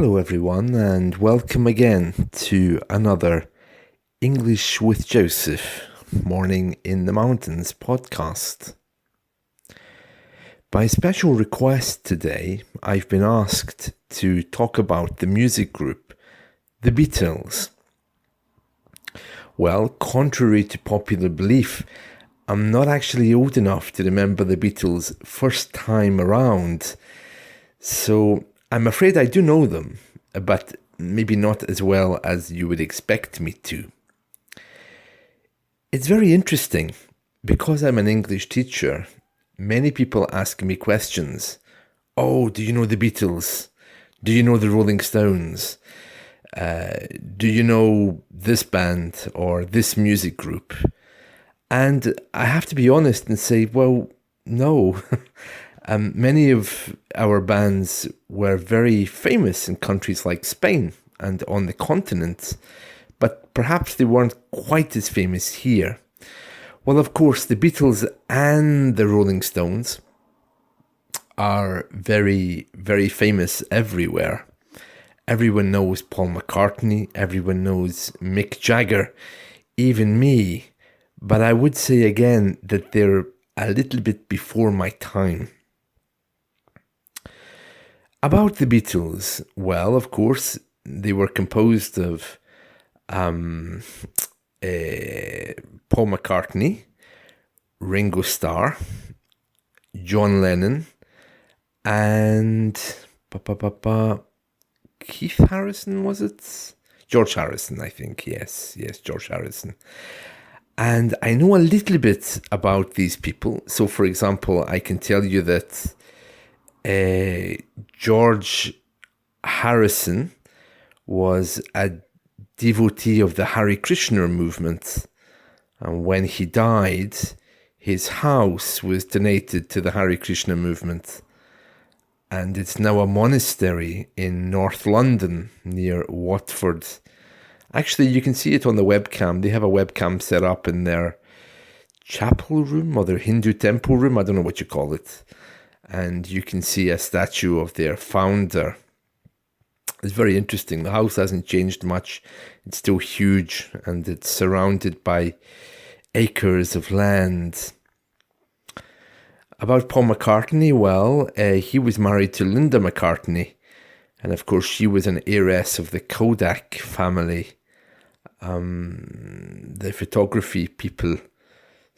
Hello, everyone, and welcome again to another English with Joseph Morning in the Mountains podcast. By special request today, I've been asked to talk about the music group, the Beatles. Well, contrary to popular belief, I'm not actually old enough to remember the Beatles' first time around, so I'm afraid I do know them, but maybe not as well as you would expect me to. It's very interesting. Because I'm an English teacher, many people ask me questions. Oh, do you know the Beatles? Do you know the Rolling Stones? Do you know this band or this music group? And I have to be honest and say, well, no. Many of our bands were very famous in countries like Spain and on the continent, but perhaps they weren't quite as famous here. Well, of course, the Beatles and the Rolling Stones are very, very famous everywhere. Everyone knows Paul McCartney, everyone knows Mick Jagger, even me. But I would say again that they're a little bit before my time. About the Beatles, well, of course, they were composed of Paul McCartney, Ringo Starr, John Lennon, and Keith Harrison, was it? George Harrison, I think. Yes, George Harrison. And I know a little bit about these people. So, for example, I can tell you that George Harrison was a devotee of the Hare Krishna movement, and when he died, his house was donated to the Hare Krishna movement, and it's now a monastery in North London near Watford. Actually, you can see it on the webcam. They have a webcam set up in their chapel room or their Hindu temple room. I don't know what you call it. And you can see a statue of their founder. It's very interesting. The house hasn't changed much. It's still huge, and it's surrounded by acres of land. About Paul McCartney, well, he was married to Linda McCartney. And of course, she was an heiress of the Kodak family, the photography people.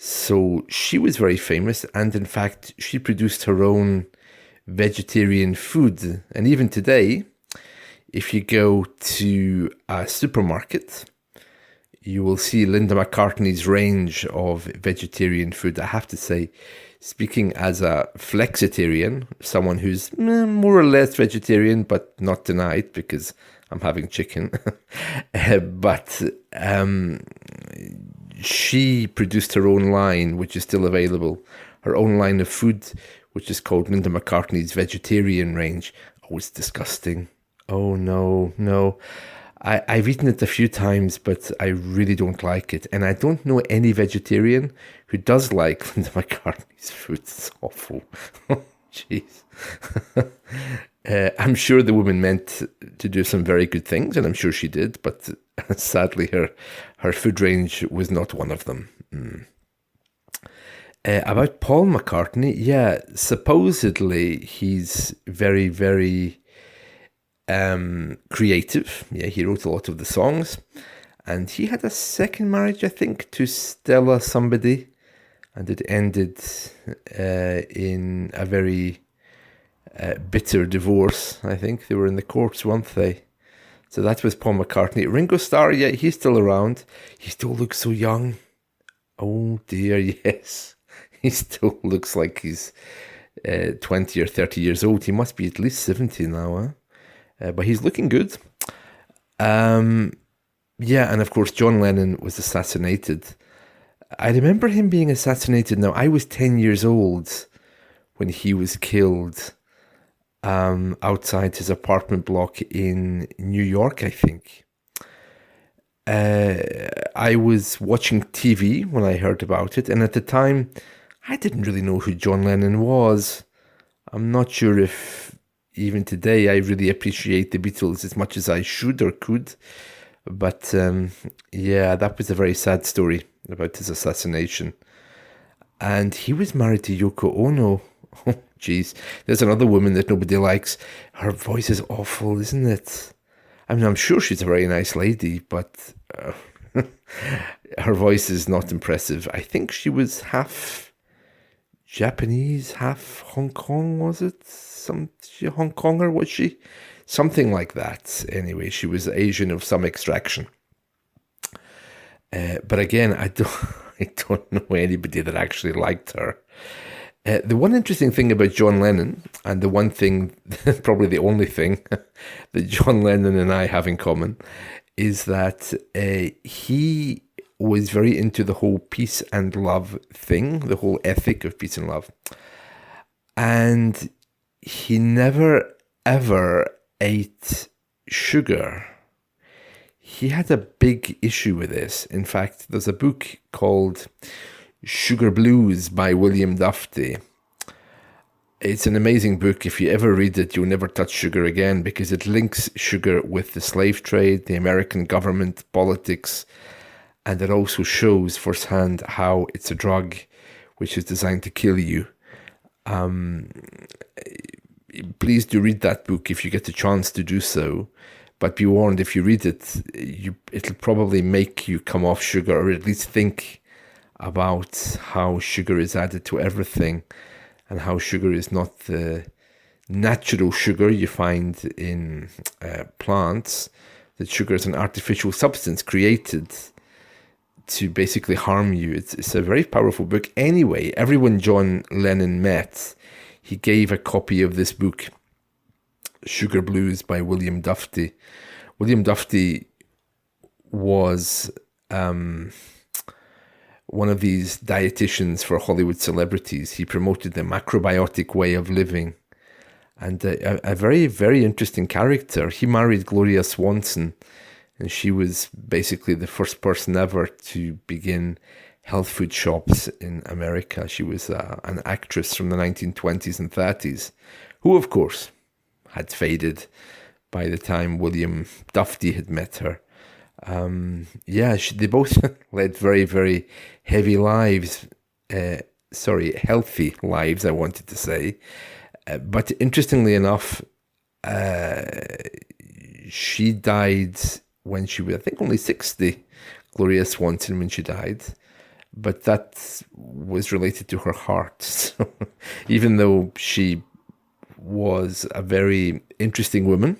So she was very famous, and in fact, she produced her own vegetarian food. And even today, if you go to a supermarket, you will see Linda McCartney's range of vegetarian food. I have to say, speaking as a flexitarian, someone who's more or less vegetarian, but not tonight because I'm having chicken. But she produced her own line, which is still available. Her own line of food, which is called Linda McCartney's vegetarian range. Oh, it's disgusting. Oh, no. I've eaten it a few times, but I really don't like it. And I don't know any vegetarian who does like Linda McCartney's food. It's awful. Jeez. I'm sure the woman meant to do some very good things, and I'm sure she did, but sadly her food range was not one of them. About Paul McCartney, yeah, supposedly he's very, very creative. Yeah, he wrote a lot of the songs, and he had a second marriage, I think, to Stella somebody, and it ended in a very bitter divorce. I think they were in the courts, weren't they? So that was Paul McCartney. Ringo Starr, yeah, he's still around. He still looks so young. Oh dear, yes. He still looks like he's 20 or 30 years old. He must be at least 70 now, huh? But he's looking good. Yeah, and of course, John Lennon was assassinated. I remember him being assassinated. Now, I was 10 years old when he was killed outside his apartment block in New York, I think. I was watching TV when I heard about it, and at the time, I didn't really know who John Lennon was. I'm not sure if even today, I really appreciate the Beatles as much as I should or could. But yeah, that was a very sad story about his assassination. And he was married to Yoko Ono. Oh, jeez. There's another woman that nobody likes. Her voice is awful, isn't it? I mean, I'm sure she's a very nice lady, but her voice is not impressive. I think she was half Japanese, half Hong Kong, was it? Hong Konger, was she? Something like that. Anyway, she was Asian of some extraction. But again, I don't know anybody that actually liked her. The one interesting thing about John Lennon, and the one thing, probably the only thing that John Lennon and I have in common, is that he was very into the whole peace and love thing, the whole ethic of peace and love. And he never, ever ate sugar. He had a big issue with this. In fact, there's a book called Sugar Blues by William Duffy. It's an amazing book. If you ever read it, you'll never touch sugar again, because it links sugar with the slave trade, the American government, politics, and it also shows firsthand how it's a drug which is designed to kill you. Please do read that book if you get the chance to do so. But be warned, if you read it, it'll probably make you come off sugar, or at least think about how sugar is added to everything, and how sugar is not the natural sugar you find in plants, that sugar is an artificial substance created to basically harm you. It's a very powerful book. Anyway, everyone John Lennon met, he gave a copy of this book, Sugar Blues by William Duffy. William Duffy was one of these dietitians for Hollywood celebrities. He promoted the macrobiotic way of living, and a very, very interesting character. He married Gloria Swanson, and she was basically the first person ever to begin health food shops in America. She was an actress from the 1920s and 30s, who, of course, had faded by the time William Duffy had met her. They both led very, very heavy lives. Healthy lives, I wanted to say. But interestingly enough, she died when she was, I think, only 60, Gloria Swanson, when she died. But that was related to her heart. So even though she was a very interesting woman,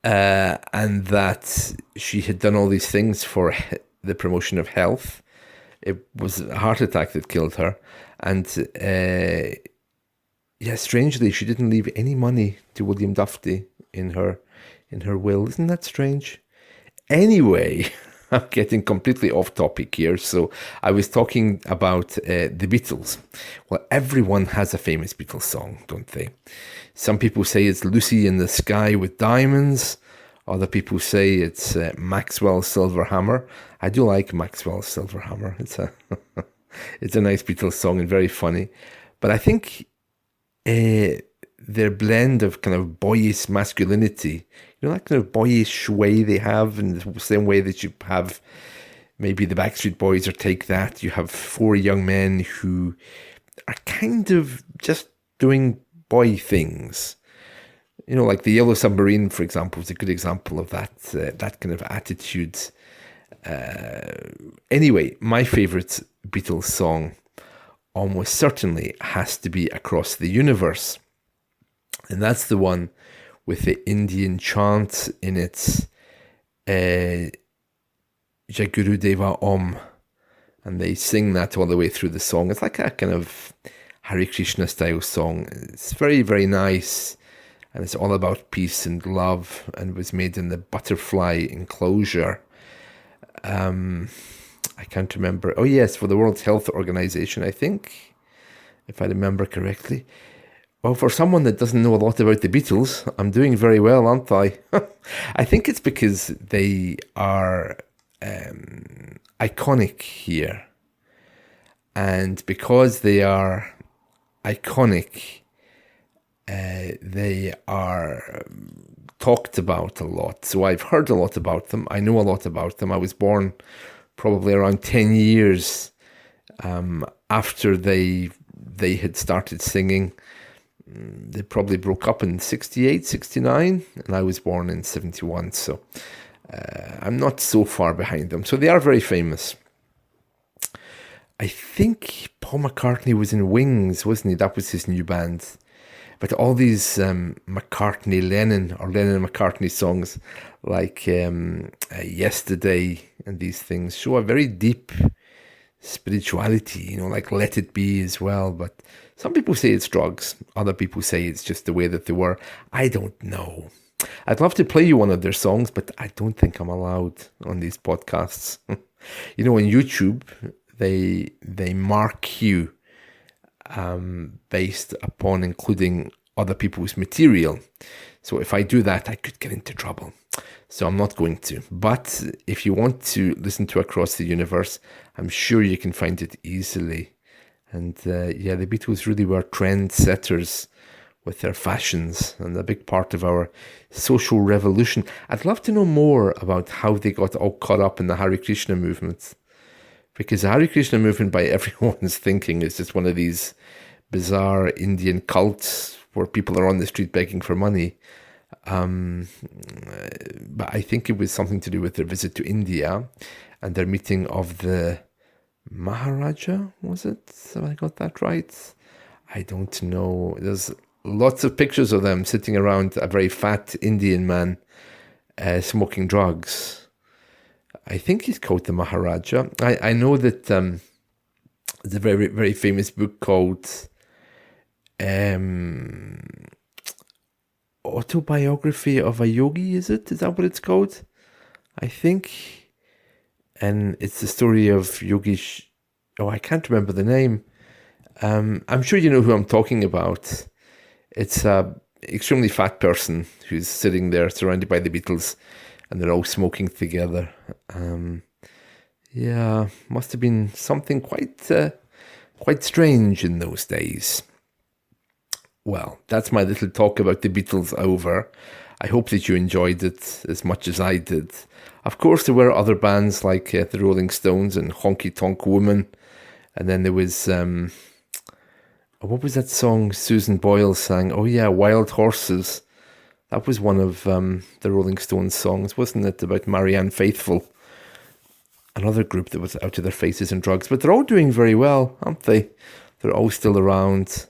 and that she had done all these things for the promotion of health, it was a heart attack that killed her. And strangely, she didn't leave any money to William Duffy in her will. Isn't that strange? Anyway, I'm getting completely off topic here. So I was talking about the Beatles. Well, everyone has a famous Beatles song, don't they? Some people say it's Lucy in the Sky with Diamonds. Other people say it's Maxwell's Silver Hammer. I do like Maxwell's Silver Hammer. It's a it's a nice Beatles song and very funny. But I think their blend of kind of boyish masculinity, that kind of boyish way they have, in the same way that you have maybe the Backstreet Boys or Take That, you have four young men who are kind of just doing boy things. Like the Yellow Submarine, for example, is a good example of that kind of attitude. Anyway, my favourite Beatles song almost certainly has to be Across the Universe. And that's the one with the Indian chant in it, Jai Guru Deva Om. And they sing that all the way through the song. It's like a kind of Hare Krishna style song. It's very, very nice. And it's all about peace and love, and was made in the butterfly enclosure. I can't remember. Oh, yes, for the World Health Organization, I think, if I remember correctly. Well, for someone that doesn't know a lot about the Beatles, I'm doing very well, aren't I? I think it's because they are iconic here. And because they are iconic, They are talked about a lot. So I've heard a lot about them. I know a lot about them. I was born probably around 10 years after they had started singing. They probably broke up in 68, 69, and I was born in 71. So I'm not so far behind them. So they are very famous. I think Paul McCartney was in Wings, wasn't he? That was his new band. But all these McCartney-Lennon or Lennon-McCartney songs like Yesterday and these things show a very deep spirituality, like Let It Be as well. But some people say it's drugs. Other people say it's just the way that they were. I don't know. I'd love to play you one of their songs, but I don't think I'm allowed on these podcasts. On YouTube, they mark you based upon including other people's material. So if I do that, I could get into trouble. So I'm not going to. But if you want to listen to Across the Universe, I'm sure you can find it easily. And the Beatles really were trendsetters with their fashions and a big part of our social revolution. I'd love to know more about how they got all caught up in the Hare Krishna movement. Because the Hare Krishna movement, by everyone's thinking, is just one of these bizarre Indian cults where people are on the street begging for money. But I think it was something to do with their visit to India and their meeting of the Maharaja, was it? Have I got that right? I don't know. There's lots of pictures of them sitting around a very fat Indian man smoking drugs. I think he's called the Maharaja. I know that there's a very, very famous book called Autobiography of a Yogi, is it? Is that what it's called? I think. And it's the story of Yogesh. Oh, I can't remember the name. I'm sure you know who I'm talking about. It's a extremely fat person who's sitting there surrounded by the Beatles, and they're all smoking together. Must have been something quite strange in those days. Well, that's my little talk about the Beatles over. I hope that you enjoyed it as much as I did. Of course, there were other bands like the Rolling Stones and Honky Tonk Woman. And then there was, what was that song Susan Boyle sang? Oh yeah, Wild Horses. That was one of the Rolling Stones songs, wasn't it? About Marianne Faithfull. Another group that was out of their faces in drugs. But they're all doing very well, aren't they? They're all still around.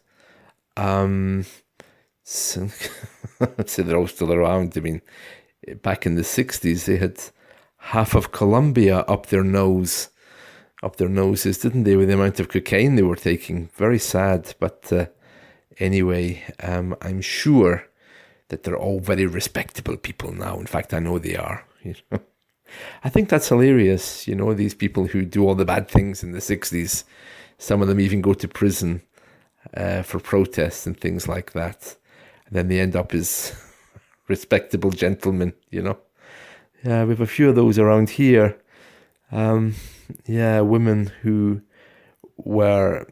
So they're all still around. I mean, back in the 60s, they had half of Colombia up their noses, didn't they, with the amount of cocaine they were taking? Very sad. But anyway, I'm sure that they're all very respectable people now. In fact, I know they are. I think that's hilarious. These people who do all the bad things in the 60s, some of them even go to prison for protests and things like that. And then they end up as respectable gentlemen, Yeah, we have a few of those around here. Women who were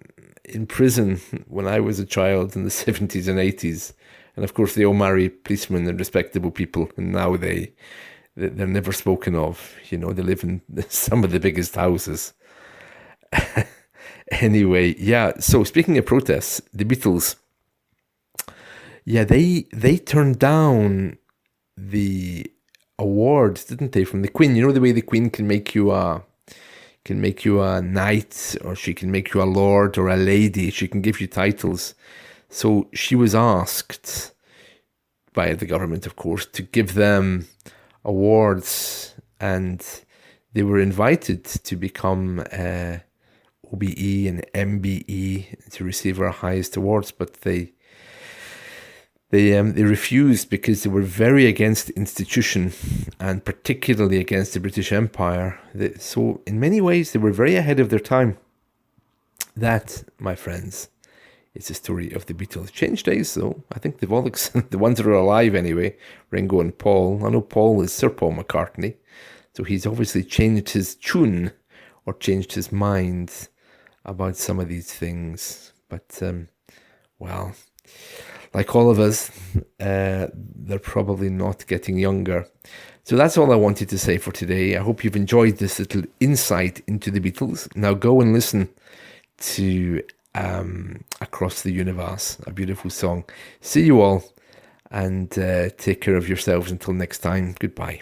in prison when I was a child in the 70s and 80s. And of course, they all marry policemen and respectable people. And now they're never spoken of. They live in some of the biggest houses. Anyway, so speaking of protests, the Beatles, they turned down the awards, didn't they, from the Queen? The way the Queen can make you a knight, or she can make you a lord or a lady. She can give you titles. So she was asked by the government, of course, to give them awards, and they were invited to become OBE and MBE to receive our highest awards, but they refused because they were very against the institution, and particularly against the British Empire. So in many ways, they were very ahead of their time. That, my friends, is the story of the Beatles. Changed days, though. I think they've all, the ones that are alive anyway, Ringo and Paul. I know Paul is Sir Paul McCartney, so he's obviously changed his tune or changed his mind about some of these things. But, well, like all of us, they're probably not getting younger. So that's all I wanted to say for today. I hope you've enjoyed this little insight into the Beatles. Now go and listen to Across the Universe, a beautiful song. See you all, and take care of yourselves until next time. Goodbye.